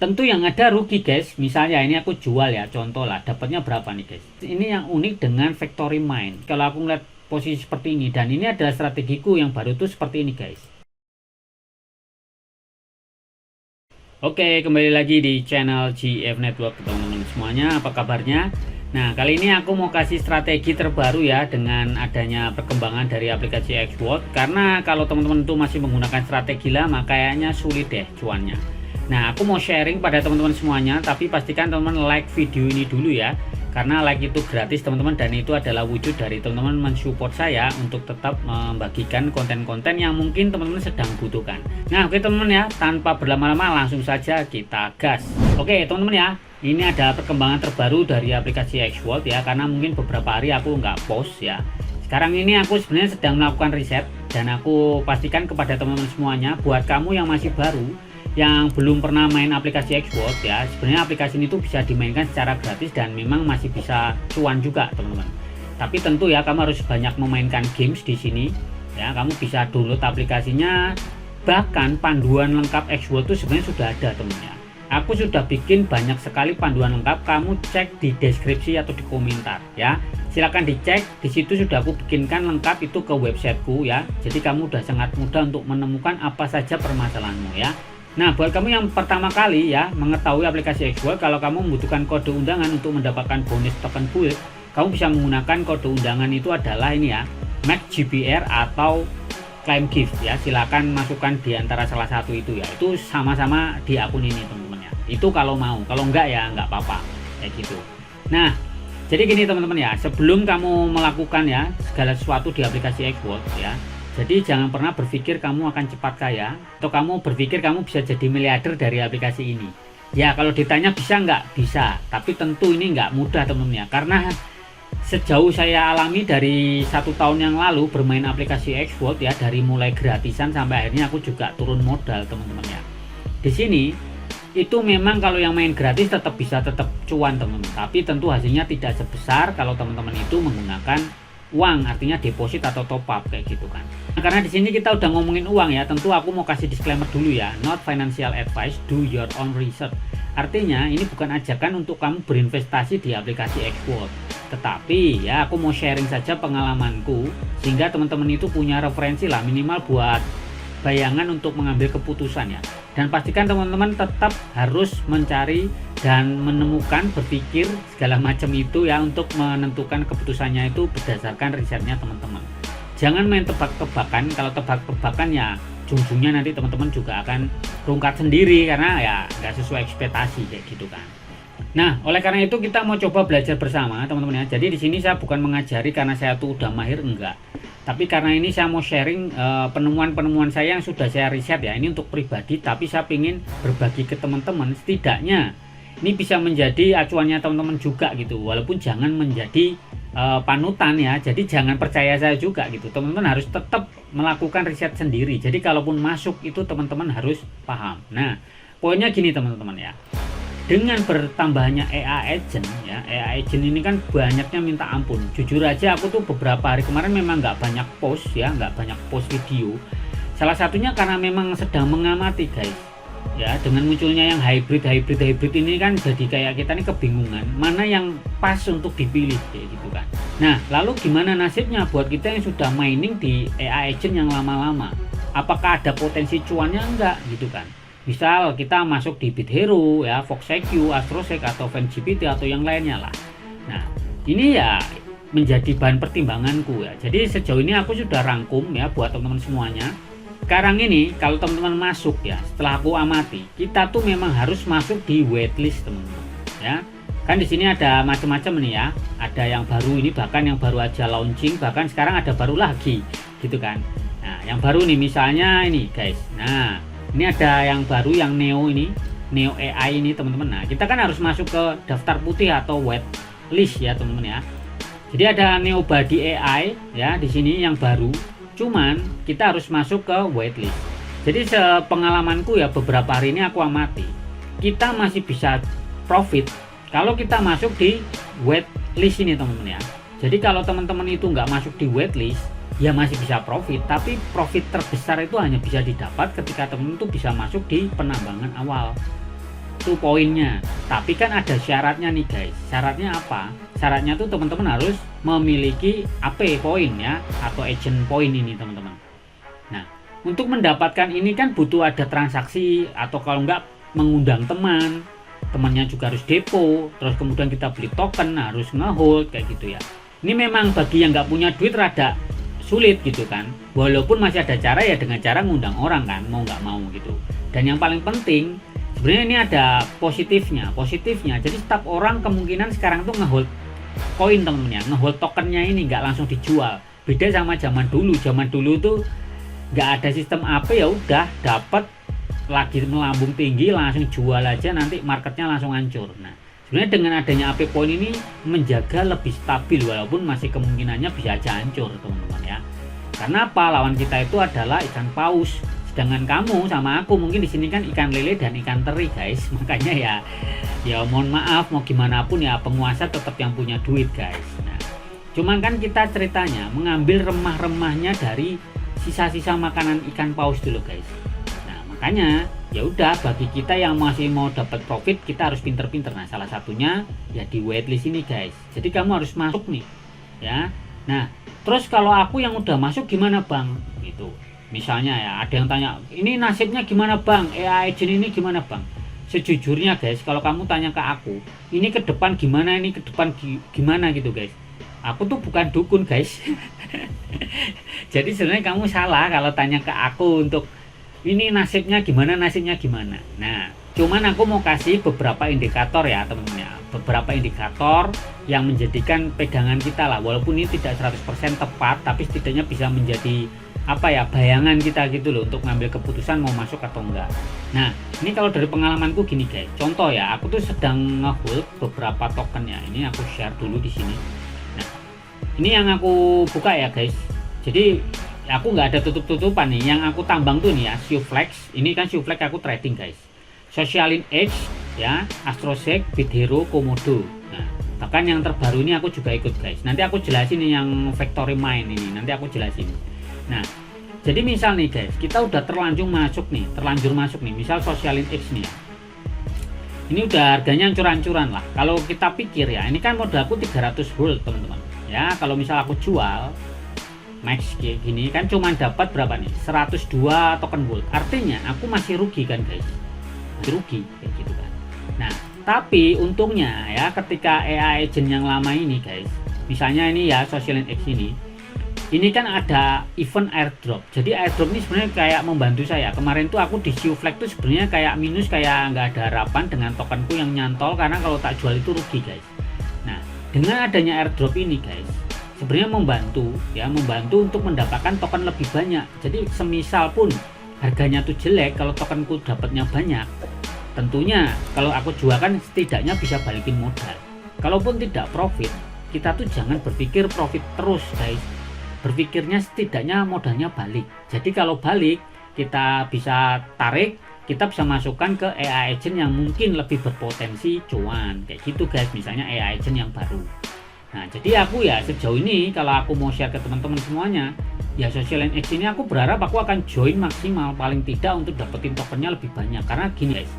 tentu yang ada rugi guys. Misalnya ini aku jual ya, contoh lah, dapatnya berapa nih guys. Ini yang unik dengan Factory Mind. Kalau aku ngeliat posisi seperti ini, dan ini adalah strategiku yang baru tuh seperti ini guys. Oke, kembali lagi di channel GF Network teman-teman semuanya, apa kabarnya? Nah, kali ini aku mau kasih strategi terbaru ya dengan adanya perkembangan dari aplikasi Xworld. Karena kalau teman-teman tuh masih menggunakan strategi lama, kayaknya sulit deh cuannya. Nah, aku mau sharing pada teman-teman semuanya, tapi pastikan teman-teman like video ini dulu ya. Karena like itu gratis teman-teman, dan itu adalah wujud dari teman-teman mensupport saya untuk tetap membagikan konten-konten yang mungkin teman-teman sedang butuhkan. Nah, oke teman-teman ya, tanpa berlama-lama langsung saja kita gas. Oke teman-teman ya, ini ada perkembangan terbaru dari aplikasi Xworld ya, karena mungkin beberapa hari aku nggak post ya. Sekarang ini aku sebenarnya sedang melakukan riset, dan aku pastikan kepada teman-teman semuanya, buat kamu yang masih baru, yang belum pernah main aplikasi Xworld ya, sebenarnya aplikasi ini tuh bisa dimainkan secara gratis dan memang masih bisa cuan juga teman-teman. Tapi tentu ya kamu harus banyak memainkan games di sini ya. Kamu bisa download aplikasinya, bahkan panduan lengkap Xworld tuh sebenarnya sudah ada teman ya. Aku sudah bikin banyak sekali panduan lengkap, kamu cek di deskripsi atau di komentar ya. Silahkan dicek, di situ sudah aku bikinkan lengkap itu ke websiteku ya. Jadi kamu udah sangat mudah untuk menemukan apa saja permasalahanmu ya. Nah, buat kamu yang pertama kali ya mengetahui aplikasi Xworld, kalau kamu membutuhkan kode undangan untuk mendapatkan bonus token build, kamu bisa menggunakan kode undangan itu adalah ini ya, MaxGBR atau Claim Gift ya. Silakan masukkan di antara salah satu itu ya. Itu sama-sama di akun ini teman-teman ya. Itu kalau mau, kalau enggak ya enggak apa-apa kayak gitu. Nah, jadi gini teman-teman ya, sebelum kamu melakukan ya segala sesuatu di aplikasi Xworld ya, jadi jangan pernah berpikir kamu akan cepat kaya, atau kamu berpikir kamu bisa jadi miliarder dari aplikasi ini. Ya kalau ditanya bisa nggak? Bisa, tapi tentu ini nggak mudah teman-teman ya. Karena sejauh saya alami dari 1 tahun yang lalu bermain aplikasi Xworld ya, dari mulai gratisan sampai akhirnya aku juga turun modal teman-teman ya. Di sini itu memang kalau yang main gratis tetap bisa tetap cuan teman-teman, tapi tentu hasilnya tidak sebesar kalau teman-teman itu menggunakan uang, artinya deposit atau top up kayak gitu kan. Nah, karena di sini kita udah ngomongin uang ya, tentu aku mau kasih disclaimer dulu ya, not financial advice, do your own research. Artinya ini bukan ajakan untuk kamu berinvestasi di aplikasi Xworld, tetapi ya aku mau sharing saja pengalamanku sehingga teman-teman itu punya referensi lah, minimal buat bayangan untuk mengambil keputusan ya. Dan pastikan teman-teman tetap harus mencari dan menemukan, berpikir segala macam itu ya, untuk menentukan keputusannya itu berdasarkan risetnya teman-teman. Jangan main tebak-tebakan. Kalau tebak-tebakan ya ujung-ujungnya nanti teman-teman juga akan rungkat sendiri karena ya nggak sesuai ekspektasi kayak gitu kan. Nah, oleh karena itu kita mau coba belajar bersama teman-teman ya. Jadi di sini saya bukan mengajari karena saya tuh udah mahir, enggak. Tapi karena ini saya mau sharing penemuan-penemuan saya yang sudah saya riset ya. Ini untuk pribadi, tapi saya ingin berbagi ke teman-teman. Setidaknya ini bisa menjadi acuannya teman-teman juga gitu. Walaupun jangan menjadi panutan ya. Jadi jangan percaya saya juga gitu. Teman-teman harus tetap melakukan riset sendiri. Jadi kalaupun masuk itu teman-teman harus paham. Nah, poinnya gini teman-teman ya. Dengan bertambahnya AI Agent ya, AI Agent ini kan banyaknya minta ampun. Jujur aja aku tuh beberapa hari kemarin memang nggak banyak post ya, nggak banyak post video. Salah satunya karena memang sedang mengamati guys. Ya, dengan munculnya yang hybrid ini kan jadi kayak kita nih kebingungan mana yang pas untuk dipilih kayak gitu kan. Nah, lalu gimana nasibnya buat kita yang sudah mining di AI Agent yang lama-lama? Apakah ada potensi cuannya enggak gitu kan? Misal kita masuk di BitHero ya, FoxIQ, AstroSeek atau VanGPT atau yang lainnya lah. Nah, ini ya menjadi bahan pertimbanganku ya. Jadi sejauh ini aku sudah rangkum ya buat teman-teman semuanya. Sekarang ini kalau teman-teman masuk ya, setelah aku amati, kita tuh memang harus masuk di waitlist teman-teman ya. Kan di sini ada macam-macam nih ya. Ada yang baru ini, bahkan yang baru aja launching, bahkan sekarang ada baru lagi gitu kan. Nah, yang baru nih misalnya ini guys. Nah, ini ada yang baru yang Neo ini, Neo AI ini teman-teman. Nah, kita kan harus masuk ke daftar putih atau waitlist ya teman-teman ya. Jadi ada Neo Body AI ya di sini yang baru. Cuman kita harus masuk ke waitlist. Jadi sepengalamanku ya beberapa hari ini aku amati, kita masih bisa profit kalau kita masuk di waitlist ini teman-teman ya. Jadi kalau teman-teman itu nggak masuk di waitlist, ya masih bisa profit, tapi profit terbesar itu hanya bisa didapat ketika teman-teman itu bisa masuk di penambangan awal. itu poinnya. Tapi kan ada syaratnya nih guys. Syaratnya apa? Syaratnya tuh teman-teman harus memiliki AP poin ya, atau agent poin ini teman-teman. Nah, untuk mendapatkan ini kan butuh ada transaksi, atau kalau enggak mengundang temannya juga harus depo, terus kemudian kita beli token, harus ngehold kayak gitu ya. Ini memang bagi yang nggak punya duit rada sulit gitu kan, walaupun masih ada cara ya, dengan cara ngundang orang kan, mau nggak mau gitu. Dan yang paling penting sebenarnya ini ada positifnya. Jadi setiap orang kemungkinan sekarang tuh ngehold koin temennya, ngehold tokennya ini, nggak langsung dijual. Beda sama zaman dulu tuh nggak ada sistem AP, ya udah dapat lagi melambung tinggi langsung jual aja, nanti marketnya langsung hancur. Nah, sebenarnya dengan adanya AP Point ini menjaga lebih stabil, walaupun masih kemungkinannya bisa aja hancur teman-teman ya. Karena apa? Lawan kita itu adalah ikan paus, sedangkan kamu sama aku mungkin di sini kan ikan lele dan ikan teri guys. Makanya ya mohon maaf, mau gimana pun ya penguasa tetap yang punya duit guys. Nah, cuman kan kita ceritanya mengambil remah-remahnya dari sisa-sisa makanan ikan paus dulu guys. Makanya ya udah, bagi kita yang masih mau dapat profit, kita harus pinter-pinter. Nah, salah satunya ya di waitlist ini guys. Jadi kamu harus masuk nih ya. Nah, terus kalau aku yang udah masuk gimana bang gitu, misalnya ya ada yang tanya, ini nasibnya gimana bang, AI agent ini gimana bang? Sejujurnya guys, kalau kamu tanya ke aku, ini ke depan gimana, ini ke depan gimana gitu guys, aku tuh bukan dukun guys. Jadi sebenarnya kamu salah kalau tanya ke aku untuk ini nasibnya gimana. Nah, cuman aku mau kasih beberapa indikator ya temen-temen ya, beberapa indikator yang menjadikan pegangan kita lah, walaupun ini tidak 100% tepat, tapi setidaknya bisa menjadi apa ya, bayangan kita gitu loh, untuk ngambil keputusan mau masuk atau enggak. Nah, ini kalau dari pengalamanku gini guys, contoh ya, aku tuh sedang ngehold beberapa token ya, ini aku share dulu di sini. Nah, ini yang aku buka ya guys, jadi aku nggak ada tutup-tutupan nih. Yang aku tambang tuh nih ya, Siuflex. Ini kan Siuflex aku trading guys. Socialin Edge ya, Astrosec, BitHero, Komodo. Nah, bahkan yang terbaru ini aku juga ikut guys. Nanti aku jelasin nih yang Factory Mine ini. Nanti aku jelasin. Nah, jadi misal nih guys, kita udah terlanjur masuk nih. Misal Socialin Edge nih ya. Ini udah harganya hancur-hancuran lah. Kalau kita pikir ya, ini kan modalku 300 hold teman-teman. Ya, kalau misal aku jual max kayak gini kan cuma dapat berapa nih, 102 token gold, artinya aku masih rugi kan guys, masih rugi kayak gitu kan. Nah, tapi untungnya ya, ketika AI agent yang lama ini guys, misalnya ini ya Socialin X ini kan ada event airdrop. Jadi airdrop ini sebenarnya kayak membantu saya. Kemarin tuh aku di Siuflex tuh sebenarnya kayak minus, kayak nggak ada harapan dengan tokenku yang nyantol, karena kalau tak jual itu rugi guys. Nah, dengan adanya airdrop ini guys, sebenarnya membantu untuk mendapatkan token lebih banyak. Jadi semisal pun harganya tuh jelek, kalau tokenku dapatnya banyak, tentunya kalau aku jual kan setidaknya bisa balikin modal. Kalaupun tidak profit, kita tuh jangan berpikir profit terus guys, berpikirnya setidaknya modalnya balik. Jadi kalau balik, kita bisa tarik, kita bisa masukkan ke AI agent yang mungkin lebih berpotensi cuan kayak gitu guys. Misalnya AI agent yang baru. Nah, jadi aku ya sejauh ini kalau aku mau share ke teman-teman semuanya, ya Socialin X ini aku berharap aku akan join maksimal paling tidak untuk dapetin tokennya lebih banyak. Karena gini guys,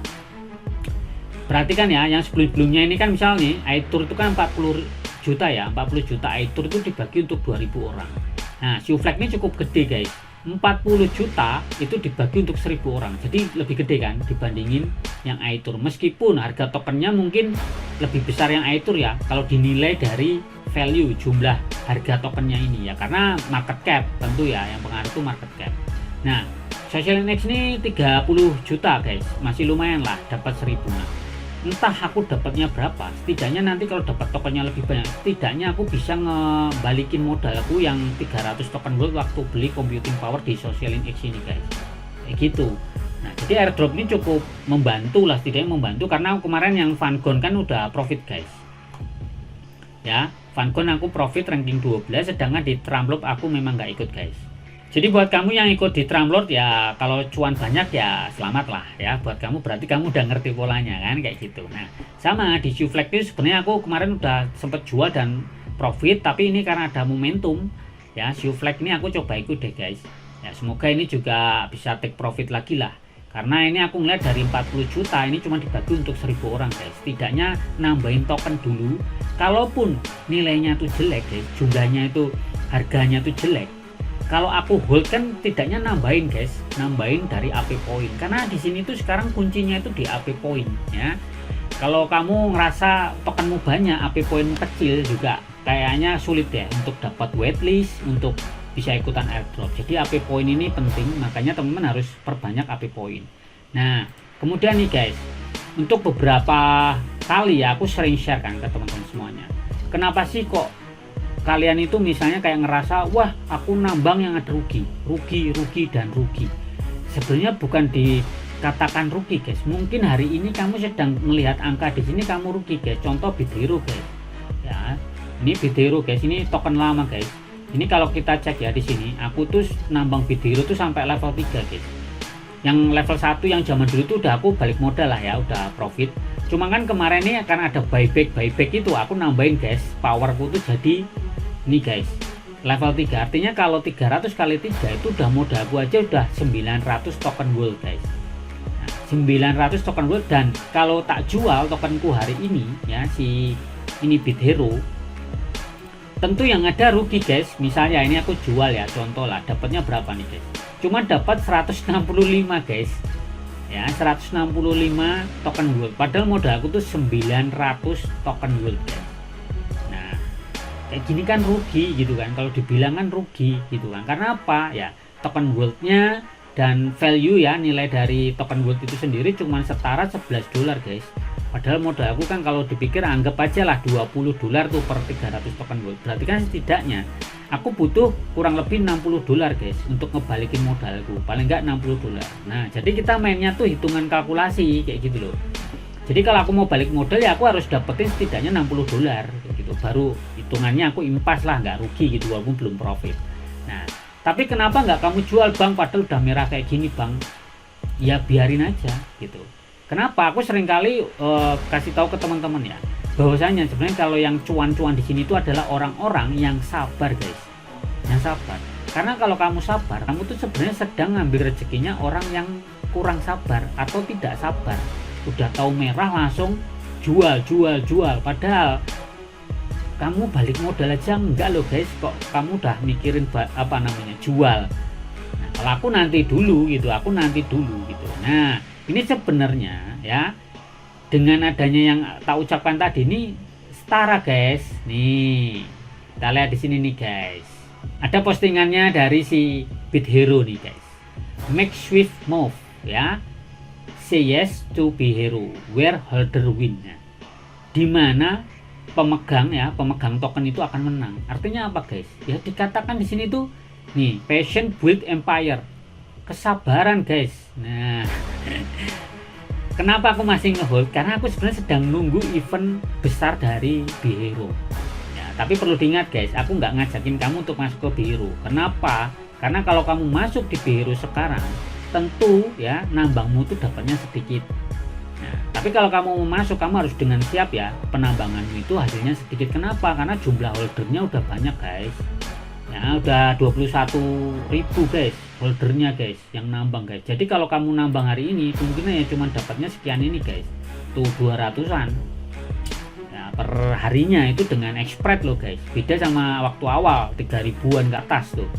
perhatikan ya, yang sebelum-sebelumnya ini kan misal nih iTour itu kan 40 juta ya, 40 juta iTour itu dibagi untuk 2000 orang. Nah, Siuflex ini cukup gede guys, 40 juta itu dibagi untuk 1000 orang, jadi lebih gede kan dibandingin yang iTour. Meskipun harga tokennya mungkin lebih besar yang iTour ya, kalau dinilai dari value jumlah harga tokennya ini ya, karena market cap tentu ya, yang pengaruh itu market cap. Nah, Socialin X ini 30 juta guys, masih lumayan lah dapat 1000. Nah, entah aku dapatnya berapa, setidaknya nanti kalau dapat tokennya lebih banyak, setidaknya aku bisa ngebalikin modalku yang 300 token gold waktu beli computing power di Socialin X ini guys, kayak gitu. Nah, jadi airdrop ini cukup membantu lah, setidaknya membantu, karena kemarin yang Vangon kan udah profit guys ya, Vangon aku profit ranking 12, sedangkan di Trumlord aku memang nggak ikut guys. Jadi buat kamu yang ikut di Trumlord ya, kalau cuan banyak ya selamat lah ya buat kamu, berarti kamu udah ngerti polanya kan kayak gitu. Nah, sama di Siuflex itu sebenarnya aku kemarin udah sempet jual dan profit, tapi ini karena ada momentum ya, Siuflex ini aku coba ikut deh guys ya, semoga ini juga bisa take profit lagi lah. Karena ini aku ngeliat dari 40 juta ini cuma dibagi untuk 1000 orang guys. Setidaknya nambahin token dulu. Kalaupun nilainya itu jelek guys, jumlahnya itu, harganya itu jelek, kalau aku hold kan tidaknya nambahin guys, nambahin dari AP point. Karena di sini tuh sekarang kuncinya itu di AP point ya. Kalau kamu ngerasa tokenmu banyak, AP point kecil juga kayaknya sulit ya untuk dapat waitlist, untuk bisa ikutan airdrop. Jadi AP point ini penting, makanya teman-teman harus perbanyak AP point. Nah, kemudian nih guys, untuk beberapa kali ya aku sering share kan ke teman-teman semuanya. Kenapa sih kok kalian itu misalnya kayak ngerasa, wah aku nambang yang ada rugi, dan rugi. Sebenarnya bukan dikatakan rugi guys. Mungkin hari ini kamu sedang melihat angka di sini kamu rugi guys. Contoh Bidhero guys. Ya, ini Bidhero guys, ini token lama guys. Ini kalau kita cek ya di sini, aku tuh nambang Bidhero tuh sampai level 3 guys. Yang level 1 yang zaman dulu tuh udah aku balik modal lah ya, udah profit. Cuma kan kemarin ini akan ada buyback itu aku nambahin guys. Powerku tuh jadi ini guys, level 3. Artinya kalau 300 kali 3 itu udah modalku aja udah 900 token gold guys. Nah, 900 token gold, dan kalau tak jual tokenku hari ini ya, si ini Bidhero, tentu yang ada rugi guys. Misalnya ini aku jual ya, contoh lah, dapatnya berapa nih guys? Cuma dapat 165 guys. Ya, 165 token gold. Padahal modalku tuh 900 token gold guys. Kayak gini kan rugi gitu kan, kalau dibilang kan rugi gitu kan. Karena apa ya, token goldnya dan value ya, nilai dari token gold itu sendiri cuma setara 11 dolar guys. Padahal modal aku kan kalau dipikir anggap aja lah 20 dolar tuh per 300 token gold. Berarti kan setidaknya aku butuh kurang lebih 60 dolar guys untuk ngebalikin modalku, paling enggak 60 dolar. Nah jadi kita mainnya tuh hitungan kalkulasi kayak gitu loh. Jadi kalau aku mau balik modal ya aku harus dapetin setidaknya 60 dolar gitu, baru hitungannya aku impas lah, nggak rugi gitu walaupun belum profit. Nah tapi kenapa nggak kamu jual bang, padahal udah merah kayak gini bang? Ya biarin aja gitu. Kenapa? Aku seringkali kasih tahu ke teman-teman ya, bahwasanya sebenarnya kalau yang cuan-cuan di sini itu adalah orang-orang yang sabar guys, yang sabar. Karena kalau kamu sabar, kamu tuh sebenarnya sedang ngambil rezekinya orang yang kurang sabar atau tidak sabar. Udah tahu merah langsung jual. Padahal kamu balik modal aja enggak loh guys, kok kamu udah mikirin apa namanya jual. Nah, kalau aku nanti dulu gitu. Nah ini sebenarnya ya, dengan adanya yang tak ucapkan tadi ini setara guys. Nih kita lihat di sini nih guys, ada postingannya dari si Bidhero nih guys. Make swift move ya, say yes to Bidhero where holder win. Nah, dimana pemegang token itu akan menang. Artinya apa guys? Ya dikatakan di sini tuh nih, passion build empire, kesabaran guys. Nah kenapa aku masih ngehold? Karena aku sebenarnya sedang nunggu event besar dari Bidhero ya. Tapi perlu diingat guys, aku nggak ngajakin kamu untuk masuk ke Bidhero. Kenapa? Karena kalau kamu masuk di Bidhero sekarang, tentu ya nambangmu tuh dapatnya sedikit. Nah, tapi kalau kamu mau masuk, kamu harus dengan siap ya, penambanganmu itu hasilnya sedikit. Kenapa? Karena jumlah holdernya udah banyak guys. Ya, udah 21.000 guys holdernya guys yang nambang guys. Jadi kalau kamu nambang hari ini kemungkinan ya cuma dapatnya sekian ini guys. Tuh 200-an. Ya, per harinya itu dengan express loh guys. Beda sama waktu awal 3.000-an ke atas tuh.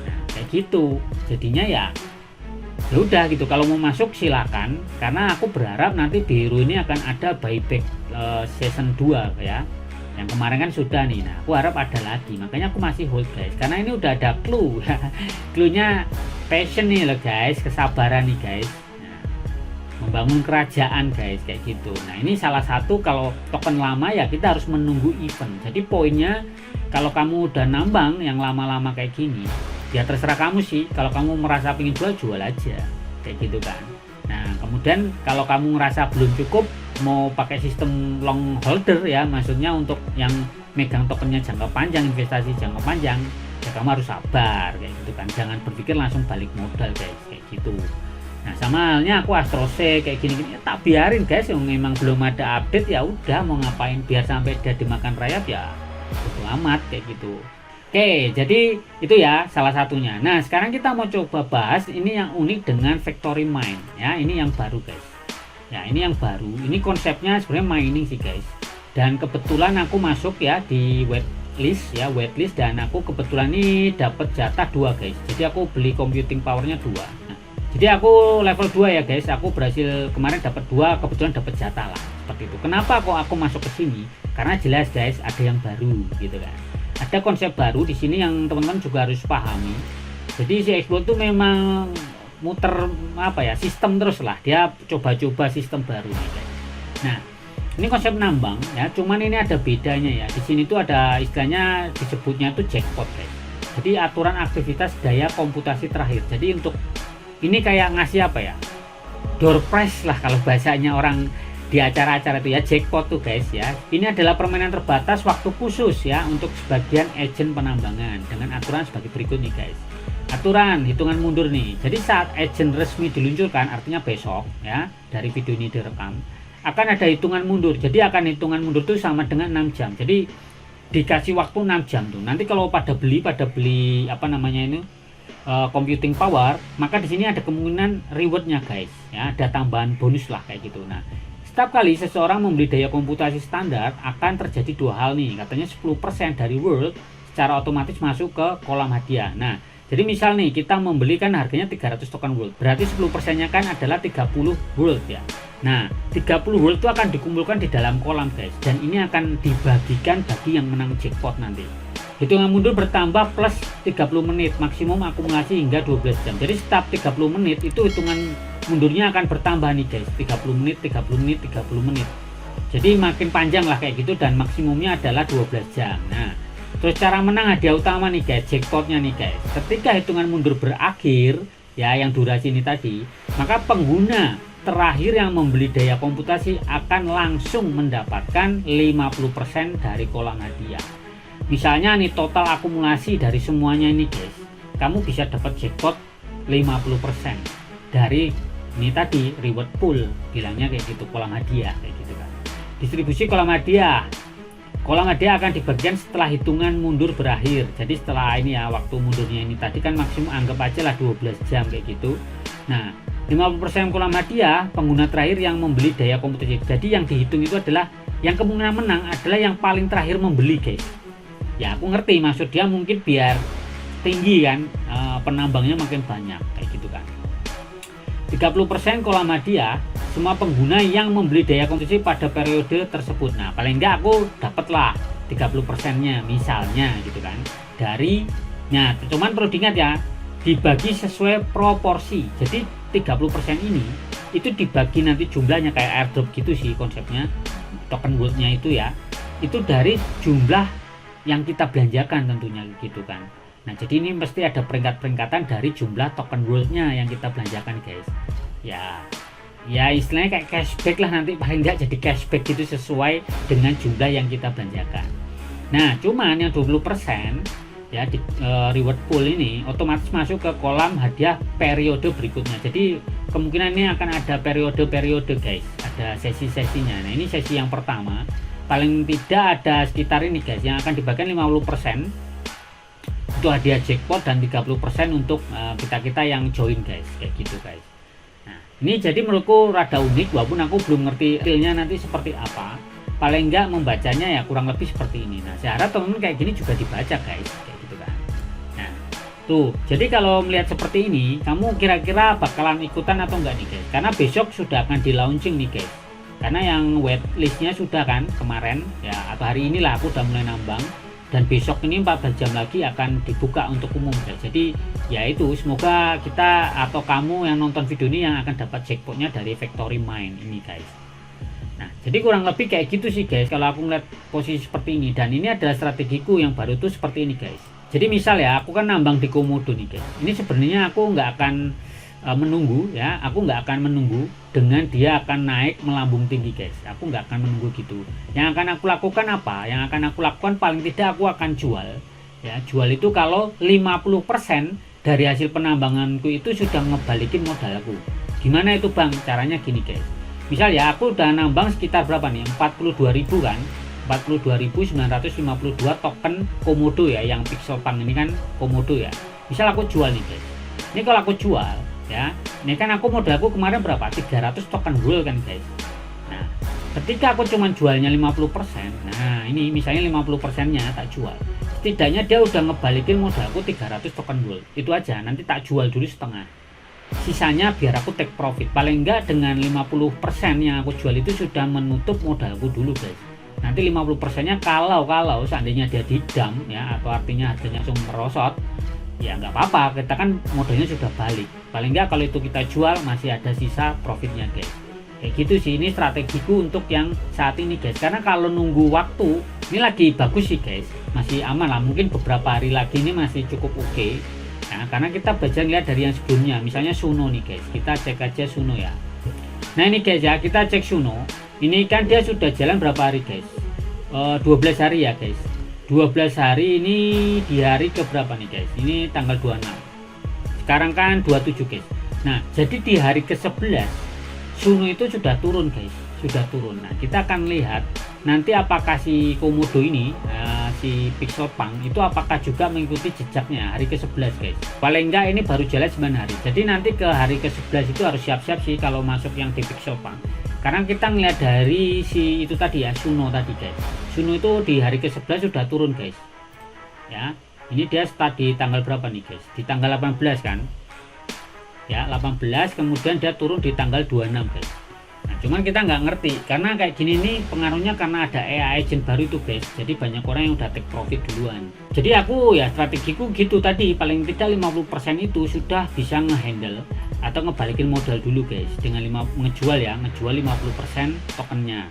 Nah, kayak gitu. Jadinya ya udah gitu, kalau mau masuk silakan, karena aku berharap nanti Bidhero ini akan ada buyback season 2 ya. Yang kemarin kan sudah nih. Nah aku harap ada lagi, makanya aku masih hold guys, karena ini udah ada clue. Cluenya passion nih loh guys, kesabaran nih guys. Nah, membangun kerajaan guys kayak gitu. Nah ini salah satu, kalau token lama ya kita harus menunggu event. Jadi poinnya kalau kamu udah nambang yang lama-lama kayak gini, ya terserah kamu sih. Kalau kamu merasa pengen jual aja kayak gitu kan. Nah kemudian kalau kamu ngerasa belum cukup, mau pakai sistem long holder ya, maksudnya untuk yang megang tokennya jangka panjang, investasi jangka panjang, ya kamu harus sabar kayak gitu kan. Jangan berpikir langsung balik modal guys kayak gitu. Nah sama halnya aku Astrose kayak gini-gini ya, tak biarin guys. Yang memang belum ada update ya udah, mau ngapain, biar sampai dia dimakan rayap ya bodo amat kayak gitu. Oke, jadi itu ya salah satunya. Nah, sekarang kita mau coba bahas ini yang unik dengan Factory Mine ya. Ini yang baru, guys. Ya, ini yang baru. Ini konsepnya sebenarnya mining sih, guys. Dan kebetulan aku masuk ya di waitlist dan aku kebetulan ini dapat jatah 2, guys. Jadi aku beli computing powernya 2. Nah, jadi aku level 2 ya, guys. Aku berhasil kemarin dapat 2, kebetulan dapat jatah lah. Seperti itu. Kenapa kok aku masuk ke sini? Karena jelas, guys, ada yang baru gitu kan. Ada konsep baru di sini yang teman-teman juga harus pahami. Jadi si Explode itu memang muter apa ya, sistem terus lah, dia coba-coba sistem baru nih, guys. Nah, ini konsep nambang ya, cuman ini ada bedanya ya. Di sini tuh ada istilahnya disebutnya tuh jackpot, guys. Jadi aturan aktivitas daya komputasi terakhir. Jadi untuk ini kayak ngasih apa ya, door prize lah kalau bahasanya orang di acara-acara itu ya, jackpot tuh, guys ya. Ini adalah permainan terbatas waktu khusus ya untuk sebagian agent penambangan dengan aturan sebagai berikut nih, guys. Aturan hitungan mundur nih. Jadi saat agent resmi diluncurkan, artinya besok ya, dari video ini direkam, akan ada hitungan mundur. Jadi akan hitungan mundur itu sama dengan 6 jam. Jadi dikasih waktu 6 jam tuh. Nanti kalau pada beli apa namanya ini computing power, maka di sini ada kemungkinan rewardnya, guys ya, ada tambahan bonus lah kayak gitu. Nah, setiap kali seseorang membeli daya komputasi standar akan terjadi 2 hal nih. Katanya 10% dari world secara otomatis masuk ke kolam hadiah. Nah, jadi misal nih kita membeli kan harganya 300 token world. Berarti 10%-nya kan adalah 30 world ya. Nah, 30 world itu akan dikumpulkan di dalam kolam, guys. Dan ini akan dibagikan bagi yang menang jackpot nanti. Hitungan mundur bertambah plus 30 menit, maksimum akumulasi hingga 12 jam. Jadi setiap 30 menit itu hitungan mundurnya akan bertambah nih, guys. 30 menit, 30 menit, 30 menit. Jadi makin panjang lah kayak gitu dan maksimumnya adalah 12 jam. Nah, terus cara menang hadiah utama nih, guys, jackpotnya nih, guys. Ketika hitungan mundur berakhir, ya yang durasi ini tadi, maka pengguna terakhir yang membeli daya komputasi akan langsung mendapatkan 50% dari kolam hadiah. Misalnya nih total akumulasi dari semuanya ini, guys, kamu bisa dapat jackpot 50% dari ini tadi reward pool, bilangnya kayak gitu, kolam hadiah kayak gitu kan. Distribusi kolam hadiah akan dibagikan setelah hitungan mundur berakhir. Jadi setelah ini ya, waktu mundurnya ini tadi kan maksimum anggap aja lah 12 jam kayak gitu. Nah, 50% kolam hadiah pengguna terakhir yang membeli daya komputasi. Jadi yang dihitung itu adalah yang kemungkinan menang adalah yang paling terakhir membeli, guys. Ya aku ngerti maksud dia, mungkin biar tinggi kan, penambangnya makin banyak kayak gitu kan. 30% kolam hadiah semua pengguna yang membeli daya komputasi pada periode tersebut. Nah, paling enggak aku dapatlah 30%-nya misalnya gitu kan. Cuman perlu diingat ya, dibagi sesuai proporsi. Jadi 30% ini itu dibagi nanti jumlahnya kayak airdrop gitu sih konsepnya. Token world-nya itu ya, itu dari jumlah yang kita belanjakan tentunya gitu kan. Nah, jadi ini mesti ada peringkat-peringkatan dari jumlah token world-nya yang kita belanjakan, guys. Ya istilahnya kayak cashback lah, nanti paling enggak jadi cashback gitu sesuai dengan jumlah yang kita belanjakan. Nah, cuman yang 20% ya di reward pool ini otomatis masuk ke kolam hadiah periode berikutnya. Jadi kemungkinan ini akan ada periode-periode, guys. Ada sesi-sesinya. Nah, ini sesi yang pertama. Paling tidak ada sekitar ini, guys, yang akan dibagikan 50% untuk hadiah jackpot dan 30% untuk kita yang join, guys, kayak gitu, guys. Nah, ini jadi menurutku rada unik, walaupun aku belum ngerti realnya nanti seperti apa. Paling enggak membacanya ya kurang lebih seperti ini. Nah, saya harap teman-teman kayak gini juga dibaca, guys, kayak gitu kan. Nah, tuh, jadi kalau melihat seperti ini, kamu kira-kira bakalan ikutan atau enggak nih, guys? Karena besok sudah akan di launching nih, guys. Karena yang waitlistnya sudah kan kemarin ya, atau hari inilah aku udah mulai nambang, dan besok ini 14 jam lagi akan dibuka untuk umum, guys. Jadi ya itu, semoga kita atau kamu yang nonton video ini yang akan dapat jackpotnya dari Factory Mine ini, guys. Nah, jadi kurang lebih kayak gitu sih, guys, kalau aku ngeliat posisi seperti ini. Dan ini adalah strategiku yang baru tuh seperti ini, guys. Jadi misal ya, aku kan nambang di Komodo nih, guys. Ini sebenarnya aku nggak akan menunggu ya, aku nggak akan menunggu dengan dia akan naik melambung tinggi, guys. Aku nggak akan menunggu gitu. Yang akan aku lakukan apa? Yang akan aku lakukan paling tidak aku akan jual ya. Jual itu kalau 50% dari hasil penambanganku itu sudah ngebalikin modalku. Gimana itu, Bang? Caranya gini, guys. Misal ya aku udah nambang sekitar berapa nih, 42.000 kan. 42.952 token komodo ya, yang pixel punk ini kan komodo ya. Misal aku jual nih guys, ini kalau aku jual ya, ini kan aku modalku kemarin berapa, 300 token gold kan guys. Nah ketika aku cuman jualnya 50%, nah ini misalnya 50% nya tak jual, setidaknya dia udah ngebalikin modalku 300 token gold. Itu aja, nanti tak jual dulu setengah, sisanya biar aku take profit. Paling enggak dengan 50% yang aku jual itu sudah menutup modalku dulu guys. Nanti 50% nya kalau seandainya dia didam ya, atau artinya harganya langsung merosot, ya nggak apa-apa, kita kan modalnya sudah balik. Paling enggak kalau itu kita jual masih ada sisa profitnya guys. Kayak gitu sih, ini strategiku untuk yang saat ini guys. Karena kalau nunggu waktu, ini lagi bagus sih guys, masih aman lah. Mungkin beberapa hari lagi ini masih cukup oke. Nah, karena kita belajar lihat dari yang sebelumnya, misalnya Suno nih guys, kita cek aja Suno ya. Nah ini guys ya, kita cek Suno. Ini kan dia sudah jalan berapa hari guys? 12 hari ya guys. 12 hari ini di hari ke berapa nih guys? Ini tanggal 26. Sekarang kan 27 guys. Nah, jadi di hari ke-11 Suno itu sudah turun guys, sudah turun. Nah, kita akan lihat nanti apakah si komodo ini, si pixel punk itu apakah juga mengikuti jejaknya hari ke-11 guys. Paling enggak ini baru jalan 9 hari. Jadi nanti ke hari ke-11 itu harus siap-siap sih kalau masuk yang di pixel punk. Karena kita ngeliat dari si itu tadi ya, Suno tadi guys. Suno itu di hari ke-11 sudah turun guys. Ya, ini dia start di tanggal berapa nih guys? Di tanggal 18 kan? Ya, 18, kemudian dia turun di tanggal 26 guys. Nah, cuman kita nggak ngerti karena kayak gini nih pengaruhnya karena ada AI agent baru itu guys. Jadi banyak orang yang udah take profit duluan. Jadi aku ya strategiku gitu tadi, paling tidak 50% itu sudah bisa ngehandle atau ngebalikin modal dulu guys dengan ngejual 50% tokennya.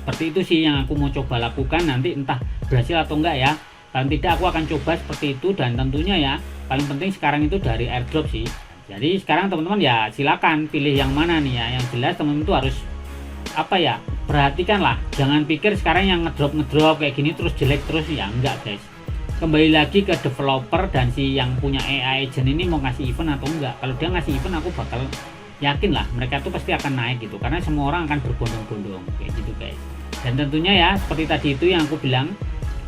Seperti itu sih yang aku mau coba lakukan, nanti entah berhasil atau enggak ya. Paling tidak aku akan coba seperti itu, dan tentunya ya paling penting sekarang itu dari airdrop sih. Jadi sekarang teman-teman ya silakan pilih yang mana nih ya. Yang jelas teman-teman itu harus apa ya, perhatikan lah, jangan pikir sekarang yang ngedrop kayak gini terus jelek terus ya, enggak guys. Kembali lagi ke developer dan si yang punya AI agent ini mau ngasih event atau enggak. Kalau dia ngasih event aku bakal yakin lah mereka tuh pasti akan naik gitu, karena semua orang akan berbondong-bondong kayak gitu guys. Dan tentunya ya seperti tadi itu yang aku bilang,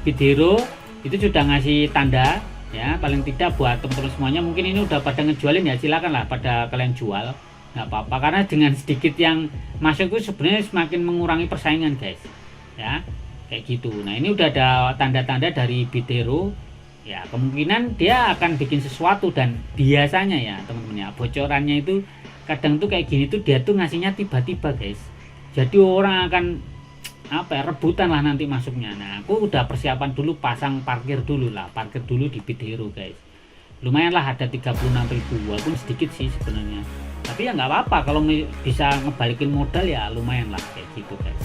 Bithero itu sudah ngasih tanda ya, paling tidak buat teman-teman semuanya mungkin ini udah pada ngejualin ya, silakan lah pada kalian jual, nggak apa-apa, karena dengan sedikit yang masuk itu sebenarnya semakin mengurangi persaingan guys ya, kayak gitu. Nah ini udah ada tanda-tanda dari Bithero ya, kemungkinan dia akan bikin sesuatu. Dan biasanya ya teman-teman ya, bocorannya itu kadang tuh kayak gini tuh dia tuh ngasihnya tiba-tiba guys, jadi orang akan apa ya, rebutan lah nanti masuknya. Nah aku udah persiapan dulu, pasang parkir dulu di Bithero guys. Lumayan lah ada 36.000, walaupun sedikit sih sebenarnya, tapi ya nggak apa-apa kalau bisa ngebalikin modal ya lumayan lah kayak gitu guys.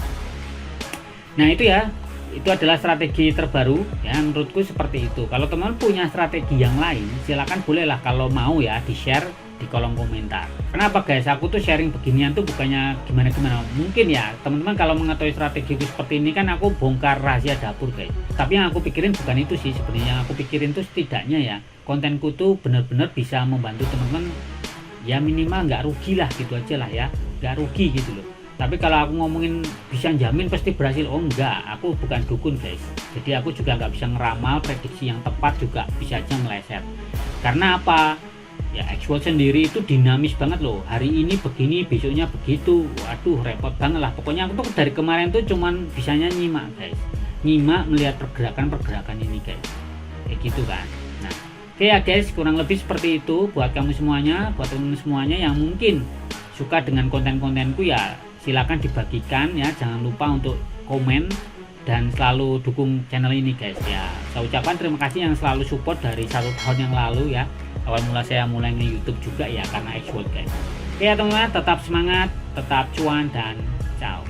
Nah itu ya, itu adalah strategi terbaru ya, menurutku seperti itu. Kalau teman punya strategi yang lain silakan bolehlah, kalau mau ya di share di kolom komentar. Kenapa guys, aku tuh sharing beginian tuh bukannya gimana-gimana. Mungkin ya teman-teman kalau mengetahui strategi seperti ini kan aku bongkar rahasia dapur guys. Tapi yang aku pikirin bukan itu sih sebenarnya. Yang aku pikirin tuh setidaknya ya kontenku tuh benar-benar bisa membantu teman-teman ya, minimal nggak rugi lah gitu aja lah ya, nggak rugi gitu loh. Tapi kalau aku ngomongin bisa jamin pasti berhasil, oh enggak, aku bukan dukun guys. Jadi aku juga nggak bisa ngeramal, prediksi yang tepat juga bisa aja meleset. Karena apa? Ya X World sendiri itu dinamis banget loh, hari ini begini besoknya begitu, waduh repot banget lah. Pokoknya aku tuh dari kemarin tuh cuman bisanya nyimak guys, nyimak melihat pergerakan ini guys, kayak gitu kan. Nah oke ya guys, kurang lebih seperti itu buat kamu semuanya, buat teman semuanya yang mungkin suka dengan konten-kontenku ya silakan dibagikan ya, jangan lupa untuk komen dan selalu dukung channel ini guys ya. Saya ucapkan terima kasih yang selalu support dari 1 tahun yang lalu ya, awal mula saya mulai nge-YouTube juga ya karena X World guys. Oke ya teman-teman, tetap semangat, tetap cuan, dan ciao.